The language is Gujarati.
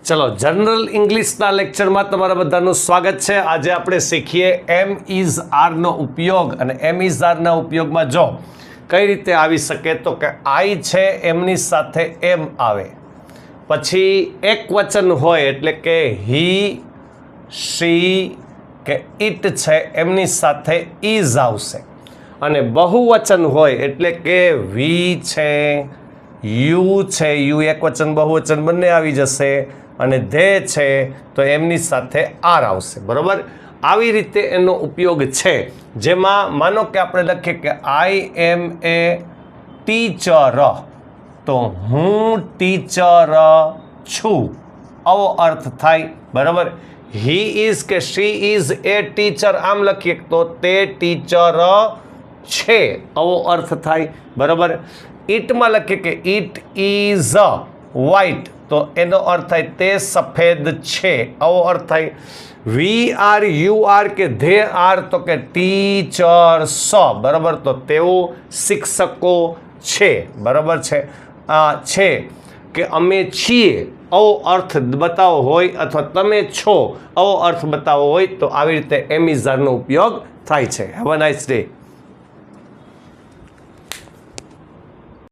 ચલો જનરલ ઇંગ્લિશના લેક્ચરમાં તમારા બધાનું સ્વાગત છે. આજે આપણે શીખીએ એમ ઇઝ આરનો ઉપયોગ. અને એમ ઇઝ આરના ઉપયોગમાં જો કઈ રીતે આવી શકે તો કે આઈ છે એમની સાથે એમ આવે, પછી એક વચન હોય એટલે કે હી, શી કે ઇટ છે એમની સાથે ઇઝ આવશે, અને બહુવચન હોય એટલે કે વી છે, યુ છે, યુ એક વચન બહુવચન બંને આવી જશે, અને ધે છે તો એમની સાથે આર આવશે. બરાબર, આવી રીતે એનો ઉપયોગ છે. જેમાં માનો કે આપણે લખીએ કે આઈ એમ એ ટીચર, તો હું ટીચર છું, આવો અર્થ થાય. બરાબર, હી ઇઝ કે શી ઇઝ એ ટીચર આમ લખીએ તો તે ટીચર છે, આવો અર્થ થાય. બરાબર, ઇટમાં લખીએ કે ઇટ ઇઝ વ્હાઇટ, તો એનો અર્થ થાય તે સફેદ છે, આવો અર્થ થાય. વી આર, યુ આર કે ધે આર, તો કે ટીચર્સ. બરાબર, તો તેઓ શિક્ષકો છે. બરાબર છે કે અમે છીએ, આવો અર્થ બતાવો હોય, અથવા તમે છો આવો અર્થ બતાવો હોય, તો આવી રીતે એમ ઇઝ આરનો ઉપયોગ થાય છે. Have a nice day.